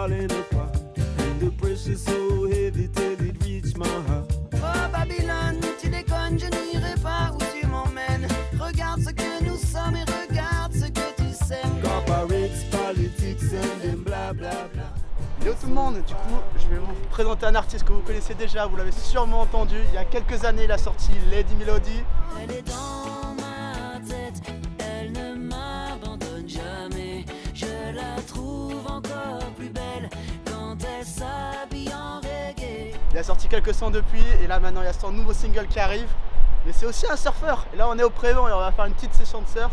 falling apart. And the pressure so heavy till it reached my heart. Oh Babylone, tu déconnes, je n'irai pas où tu m'emmènes. Regarde ce que nous sommes et regarde ce que tu sèmes. Corporates, politics and them bla bla bla. Yo tout le monde, du coup je vais vous présenter un artiste que vous connaissez déjà, vous l'avez sûrement entendu. Il y a quelques années il a sorti Lady Melody. Elle est dans ma tête, elle ne m'abandonne jamais. Je la trouve encore plus belle quand elle s'habille en reggae. Il a sorti quelques sons depuis et là maintenant il y a son nouveau single qui arrive. Mais c'est aussi un surfeur et là on est au Prévent et on va faire une petite session de surf.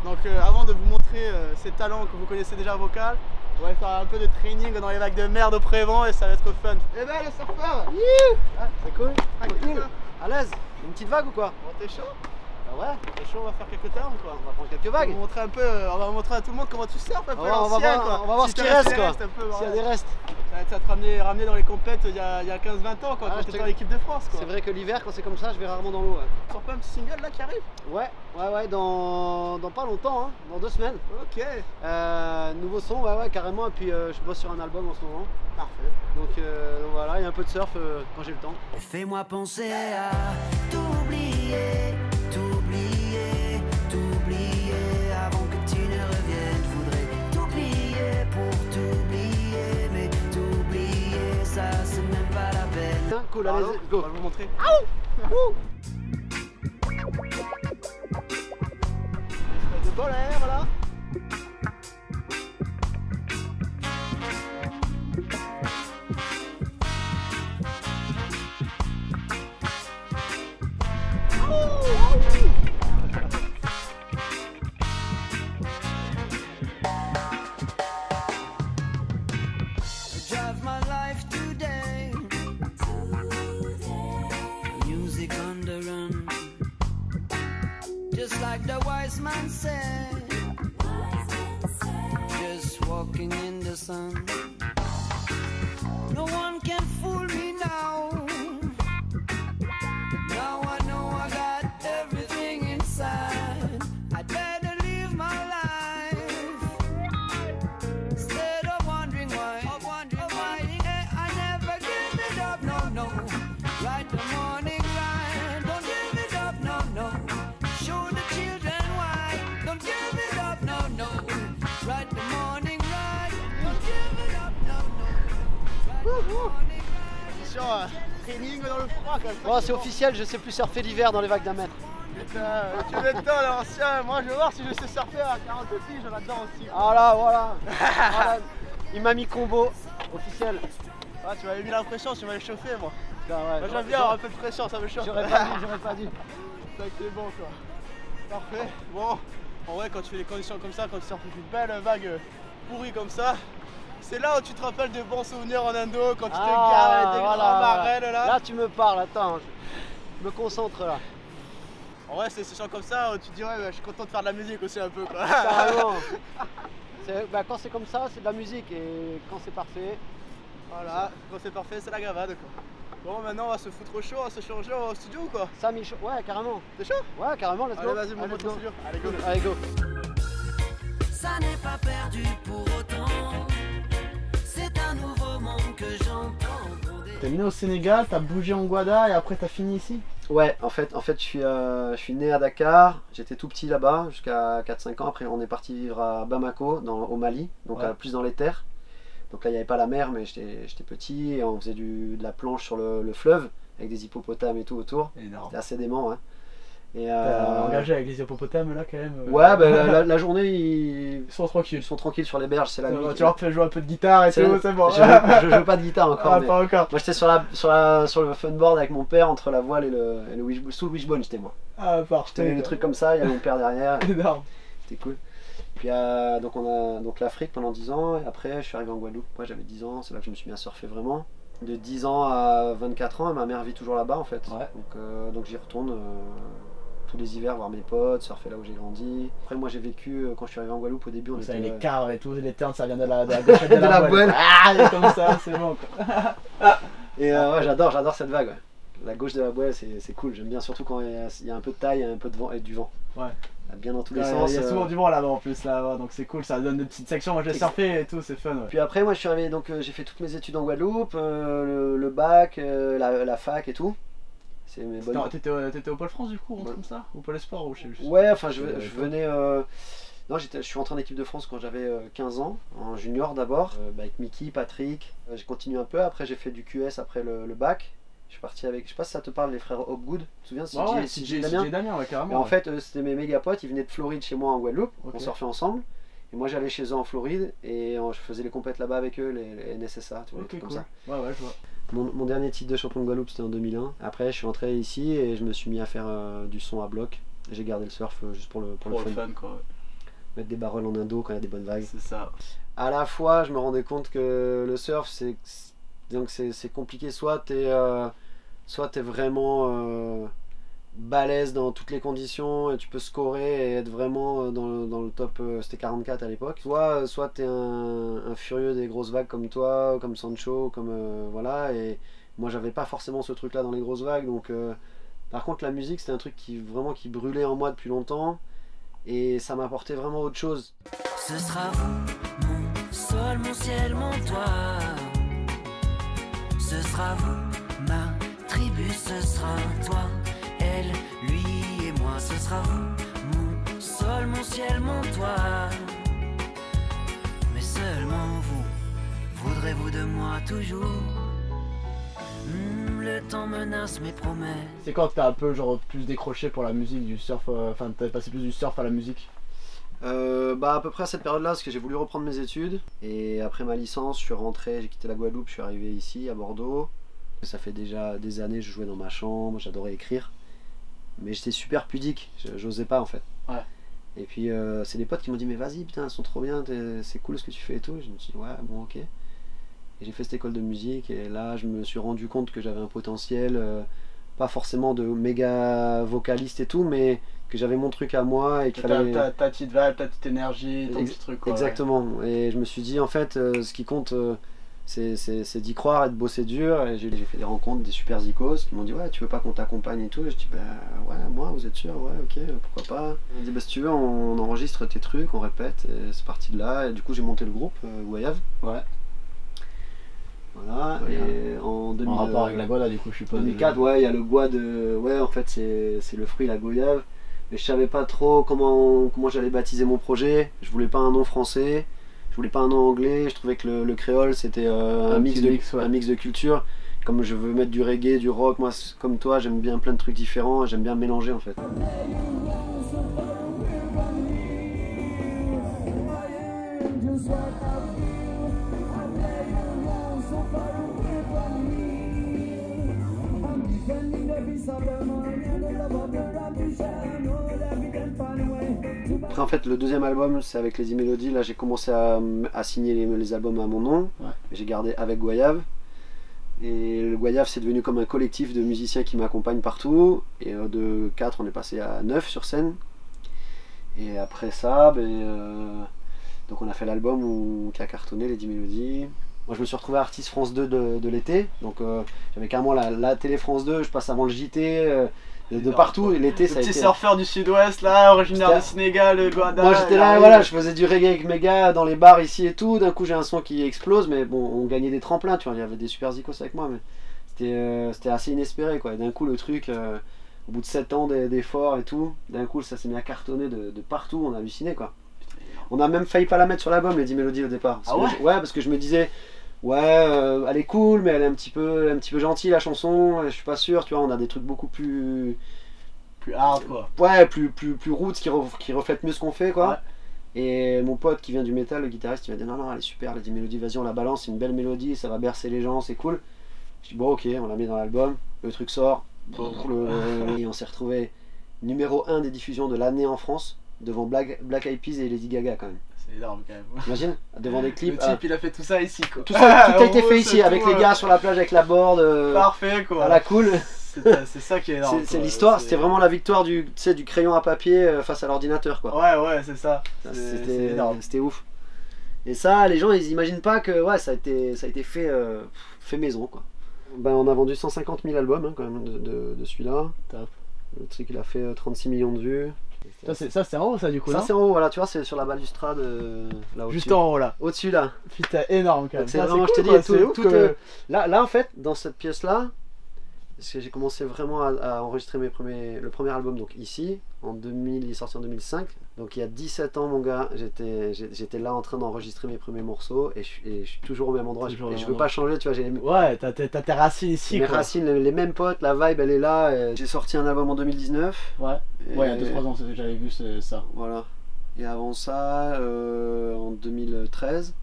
Donc avant de vous montrer ses talents que vous connaissez déjà vocal, on va faire un peu de training dans les vagues de merde au Prévent et ça va être fun. Eh ben le surfeur, Ah, c'est cool, tranquille, à l'aise. Une petite vague ou quoi? bon, t'es chaud? Bah ouais, T'es chaud, on va faire quelques termes quoi. on va prendre quelques On va vagues. montrer un peu, on va montrer à tout le monde comment tu surfes un peu On va l'ancien voir, quoi. on va voir Si ce qui t'as reste des quoi. restes un peu, S'il y a voilà. des restes. Ça va te ramener dans les compètes il y a 15-20 ans quoi, Ah, quand je t'étais te- dans l'équipe de France quoi. C'est vrai que l'hiver, quand c'est comme ça, je vais rarement dans l'eau. Tu sors pas un petit single là qui arrive? Ouais, dans pas longtemps, hein, dans 2 semaines. Ok, Nouveau son, ouais, carrément. Et puis je bosse sur un album en ce moment. parfait. Donc voilà, il y a un peu de surf quand j'ai le temps. Fais-moi penser à t'oublier, t'oublier, t'oublier avant que tu ne reviennes. Je voudrais t'oublier pour t'oublier, mais t'oublier, ça c'est même pas la peine. Tiens, cool, Alors, allez, on go. va vous montrer. Espèce de bol air, voilà. Drive my life today. Music on the run. Just like the wise man said. Just walking in the sun. No one can fool me now. Now I know I got everything inside. I'd better live my life. Instead of wondering why, I never give it up, no. Right the morning ride, don't give it up, no. Show the children why, don't give it up, no. Right the morning ride, don't give it up, no. Right the morning ride. Sur training dans le froid comme ça. Bon, c'est officiel, je sais plus surfer l'hiver dans les vagues d'un mètre. Putain, tu m'étonnes l'ancien. Moi je vais voir si je sais surfer à 40 piges là-dedans aussi. Ah là, voilà. Voilà. Il m'a mis combo, officiel. Ah, tu m'avais mis la pression, tu m'avais chauffé moi. Putain, ouais, Moi j'aime bien avoir un peu de pression, ça me chauffe. J'aurais pas dû. Ça que c'est bon quoi. Parfait. Bon, en vrai quand tu fais des conditions comme ça, quand tu surfes une belle vague pourrie comme ça, c'est là où tu te rappelles de bons souvenirs en Indo, quand tu te gares avec des grands marelles là. Là, tu me parles, attends, je me concentre là. En vrai c'est chiant comme ça, tu te dis ouais je suis content de faire de la musique aussi un peu quoi. Carrément. Quand c'est comme ça, c'est de la musique et quand c'est parfait. Voilà, quand c'est parfait c'est la gravade quoi. Bon maintenant on va se foutre au chaud, on va se changer au studio ou quoi? Ça, Michaud, ouais, carrément. T'es chaud? Ouais, carrément, let's go. Allez vas-y, mon Allez, pote let's au go. studio. Allez go. Allez, go. Ça n'est pas perdu pour autant. C'est un nouveau monde que j'entends gronder. T'es né au Sénégal, t'as bougé en Guada et après t'as fini ici? Ouais, en fait je suis né à Dakar, j'étais tout petit là-bas jusqu'à 4-5 ans. Après, on est parti vivre à Bamako, au Mali, donc Ouais. plus dans les terres. Donc là, il n'y avait pas la mer, mais j'étais petit et on faisait de la planche sur le fleuve avec des hippopotames et tout autour. Énorme. C'était assez dément, hein. Et T'as engagé avec les hippopotames là quand même. ouais, bah, la journée, ils Ils sont tranquilles. sont tranquilles sur les berges, c'est la nuit. Tu leur fais jouer un peu de guitare et C'est- tout, c'est bon. Je joue pas de guitare encore. Ah, Mais... pas encore. Moi, j'étais sur le funboard avec mon père entre la voile et le sous le wishbone, j'étais moi. Ah, J'étais parfait. le truc comme ça, il y avait mon père derrière. Énorme. C'était cool. Puis donc on a donc l'Afrique pendant 10 ans et après je suis arrivé en Guadeloupe. Moi j'avais 10 ans, c'est là que je me suis mis à surfer vraiment. De 10 ans à 24 ans, et ma mère vit toujours là-bas en fait. Ouais. Donc j'y retourne tous les hivers voir mes potes, surfer là où j'ai grandi. Après moi j'ai vécu quand je suis arrivé en Guadeloupe au début on Ça, était les cadres et tout, les ternes, ça vient de la gauchette de de la voile. Ah, et comme ça, c'est bon quoi. Et ouais, j'adore cette vague. Ouais. La gauche de la voile c'est cool, j'aime bien surtout quand il y a un peu de taille et un peu de vent et du vent. Ouais. bien dans tous les Ouais, sens. il y a souvent du vent là-bas en plus, là, donc c'est cool, ça donne des petites sections. Moi j'ai surfé et tout, c'est fun. Ouais. Puis après, moi je suis arrivé, donc j'ai fait toutes mes études en Guadeloupe, le bac, la fac et tout. C'est mes bonnes. T'étais au Pôle France du coup, comme ça? Ou Pôle Sport ou je sais plus. Ouais, enfin je venais. Non, je suis rentré en équipe de France quand j'avais 15 ans, en junior d'abord, avec Mickey, Patrick. J'ai continué un peu, après j'ai fait du QS après le bac. Je suis parti avec, je sais pas si ça te parle, les frères Hopgood. Tu te souviens de CJ Damien, ouais, carrément. Et en fait, c'était mes méga potes, ils venaient de Floride chez moi en Guadeloupe, on surfait ensemble. Et moi j'allais chez eux en Floride et je faisais les compètes là-bas avec eux, les NSSA, tu vois, okay, comme cool. ça. Ouais, je vois. Mon dernier titre de champion de Guadeloupe c'était en 2001. Après je suis rentré ici et je me suis mis à faire du son à bloc. J'ai gardé le surf juste pour le fun quoi. Ouais. Mettre des barrels en indo quand il y a des bonnes vagues. C'est ça. À la fois je me rendais compte que le surf c'est compliqué, soit t'es vraiment balèze dans toutes les conditions et tu peux scorer et être vraiment dans le top, c'était 44 à l'époque, soit t'es un furieux des grosses vagues comme toi, comme Sancho, comme voilà, et moi j'avais pas forcément ce truc là dans les grosses vagues, donc par contre la musique c'était un truc qui brûlait en moi depuis longtemps et ça m'apportait vraiment autre chose. Ce sera vous, mon sol, mon ciel, mon toit. Ce sera vous, ma tribu, ce sera toi, elle, lui et moi. Ce sera vous, mon sol, mon ciel, mon toit. Mais seulement vous, voudrez-vous de moi toujours? Le temps menace mes promesses. C'est quand que t'as un peu genre plus décroché pour la musique, du surf, enfin t'as passé plus du surf à la musique? À peu près à cette période là, parce que j'ai voulu reprendre mes études et après ma licence je suis rentré, j'ai quitté la Guadeloupe, je suis arrivé ici à Bordeaux. Ça fait déjà des années que je jouais dans ma chambre, j'adorais écrire mais j'étais super pudique, j'osais pas en fait. Ouais. Et puis c'est des potes qui m'ont dit mais vas-y putain, elles sont trop bien, c'est cool ce que tu fais et tout. Je me suis dit ouais bon ok. Et j'ai fait cette école de musique et là je me suis rendu compte que j'avais un potentiel, pas forcément de méga vocaliste et tout, mais que j'avais mon truc à moi et qu'il fallait... Ta petite vibe, ta petite énergie, ton petit truc quoi. Exactement, ouais. Et je me suis dit en fait ce qui compte c'est d'y croire et de bosser dur, et j'ai fait des rencontres, des super zikos qui m'ont dit ouais tu veux pas qu'on t'accompagne et tout, et je dis bah ouais moi vous êtes sûr, ouais ok pourquoi pas. Ils m'ont dit bah si tu veux on enregistre tes trucs, on répète, et c'est parti de là, et du coup j'ai monté le groupe Goyave. Ouais. Voilà, ouais, et en 2000, rapport avec la Goya du coup je suppose. 2004, ouais, il y a le bois de... Ouais, en fait c'est le fruit, la goyave. Mais je savais pas trop comment j'allais baptiser mon projet. Je voulais pas un nom français, je voulais pas un nom anglais. Je trouvais que le créole c'était un mix de culture. Comme je veux mettre du reggae, du rock, moi comme toi j'aime bien plein de trucs différents, j'aime bien mélanger en fait. Après en fait le deuxième album c'est avec les E-Melody, là j'ai commencé à signer les albums à mon nom, ouais. J'ai gardé avec Goyave, et le Goyave c'est devenu comme un collectif de musiciens qui m'accompagnent partout, et de 4 on est passé à 9 sur scène, et après ça donc on a fait l'album qui a cartonné, les 10 mélodies. Moi je me suis retrouvé artiste France 2 de l'été, donc j'avais carrément la télé France 2, je passe avant le JT, de partout, l'été ça a été... petit surfeur du sud-ouest là, originaire du Sénégal, le Guada. Moi j'étais là, voilà, je faisais du reggae avec mes gars dans les bars ici et tout, d'un coup j'ai un son qui explose, mais bon on gagnait des tremplins, tu vois, il y avait des super zikos avec moi, mais c'était assez inespéré quoi, et d'un coup le truc, au bout de 7 ans d'efforts et tout, d'un coup ça s'est mis à cartonner de partout, on a halluciné quoi. On a même failli pas la mettre sur l'album, les 10 mélodies au départ. Ouais, parce que je me disais, ouais, elle est cool, mais elle est un petit peu gentille la chanson, je suis pas sûr, tu vois, on a des trucs beaucoup plus hard quoi. Ouais, plus roots qui reflètent mieux ce qu'on fait quoi. Ouais. Et mon pote qui vient du métal, le guitariste, il m'a dit non, elle est super, les 10 mélodies, vas-y, on la balance, c'est une belle mélodie, ça va bercer les gens, c'est cool. Je dis bon, ok, on l'a mis dans l'album, le truc sort, et on s'est retrouvé numéro 1 des diffusions de l'année en France, devant Black Eyed Peas et Lady Gaga quand même. C'est énorme quand même. Imagine, devant des clips. Le type il a fait tout ça ici quoi. Tout a été fait ici, avec les gars sur la plage avec la board. Parfait quoi. À la cool. C'est ça qui est énorme. C'est l'histoire, c'était vraiment la victoire du crayon à papier face à l'ordinateur quoi. Ouais, c'est ça. C'était ouf. Et ça, les gens ils imaginent pas que ouais, ça a été fait maison quoi. Ben, on a vendu 150 000 albums hein, quand même de celui-là. Top. Le truc il a fait 36 millions de vues. Ça c'est en haut ça du coup. Ça non c'est en haut, voilà, tu vois, c'est sur la balustrade là au-dessus. Juste en haut là. Au-dessus là. Putain, énorme quand même. C'est Ça, vraiment, cool, je te quoi, dis, c'est ouf que- là en fait, dans cette pièce là, parce que j'ai commencé vraiment à enregistrer le premier album, donc ici, en 2000, il est sorti en 2005. Donc il y a 17 ans, mon gars, j'étais là en train d'enregistrer mes premiers morceaux et je suis toujours au même endroit. Toujours Et au je même veux endroit. pas changer, tu vois. J'ai Ouais, t'as tes racines ici mes quoi. racines, les mêmes potes, la vibe, elle est là. J'ai sorti un album en 2019. Ouais, Et- ouais, il y a 2-3 ans j'avais vu ça. Voilà. Et avant ça, en 2013.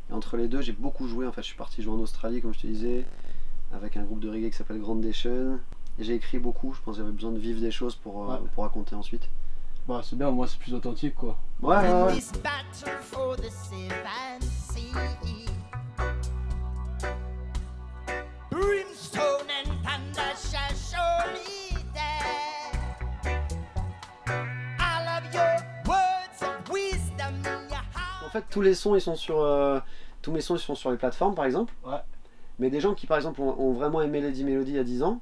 Et entre les deux, j'ai beaucoup joué. En fait, je suis parti jouer en Australie, comme je te disais, avec un groupe de reggae qui s'appelle Grandation. Et j'ai écrit beaucoup. Je pense que j'avais besoin de vivre des choses pour raconter ensuite. Bah c'est bien, au moins c'est plus authentique quoi. Ouais, ouais, ouais. This battle for the seven sea. Brimstone and thunder shall surely there. All of your words of wisdom in your heart. En fait, tous les sons, ils sont sur, tous mes sons, ils sont sur les plateformes, par exemple. Ouais. Mais des gens qui, par exemple, ont vraiment aimé Lady Melody il y a 10 ans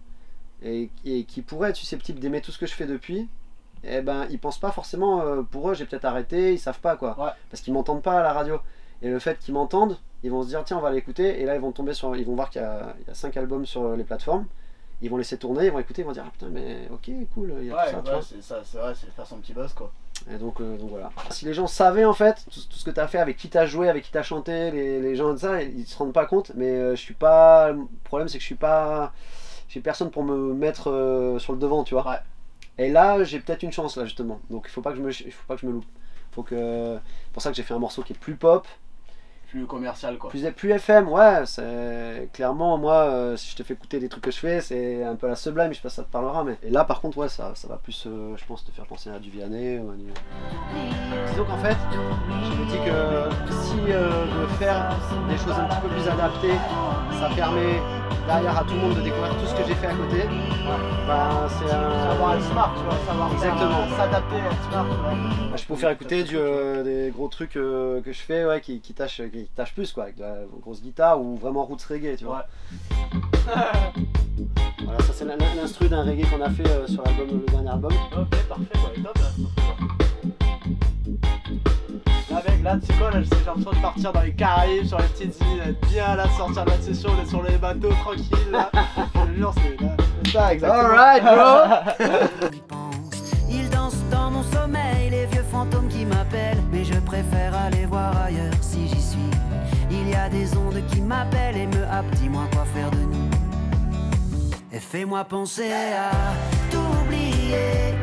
et qui pourraient être susceptibles d'aimer tout ce que je fais depuis, eh ben, ils pensent pas forcément, pour eux, j'ai peut-être arrêté, ils savent pas quoi. Ouais. Parce qu'ils m'entendent pas à la radio. Et le fait qu'ils m'entendent, ils vont se dire, tiens, on va l'écouter. Et là, ils vont voir qu'il y a 5 albums sur les plateformes. Ils vont laisser tourner, ils vont écouter, ils vont dire, ah putain, mais ok, cool, il y a tout ça, tu vois. c'est ça, c'est vrai, c'est faire son petit buzz quoi. Et donc voilà. Si les gens savaient en fait tout ce que tu as fait, avec qui tu as joué, avec qui tu as chanté, les gens de ça, ils se rendent pas compte. Mais je suis pas. Le problème c'est que je suis pas. J'ai personne pour me mettre sur le devant, tu vois. Ouais. Et là, j'ai peut-être une chance là justement. Donc il faut pas que je me loupe. C'est pour ça que j'ai fait un morceau qui est plus pop, Plus commercial quoi. plus FM. Ouais, c'est clairement moi. Si je te fais écouter des trucs que je fais, c'est un peu la Sublime. Je sais pas si ça te parlera, mais et là par contre ouais, ça va plus, je pense, te faire penser à du Vianney ou à du. Disons qu'en fait, je me dis que si de faire des choses un petit peu plus adaptées, ça permet derrière à tout le monde de découvrir tout ce que j'ai fait à côté. Bah, c'est Savoir être smart, tu vois, savoir Exactement. s'adapter, être smart, tu vois. Bah, je peux vous faire écouter des gros trucs que je fais, ouais, qui tâchent plus quoi, avec de la grosse guitare ou vraiment roots reggae, tu vois. Voilà, ça c'est l'instru d'un reggae qu'on a fait sur le dernier album. Ok, parfait, ouais, top là. Là, tu sais quoi, là, j'ai l'impression de partir dans les Caraïbes, sur les petites îles, être bien là, sortir de la session, on est sur les bateaux tranquilles là. Je te jure, c'est ça, exactement. Alright, bro. Il pense, il danse dans mon sommeil, les vieux fantômes qui m'appellent. Mais je préfère aller voir ailleurs si j'y suis. Il y a des ondes qui m'appellent et me happent, dis-moi quoi faire de nous. Et fais-moi penser à t'oublier.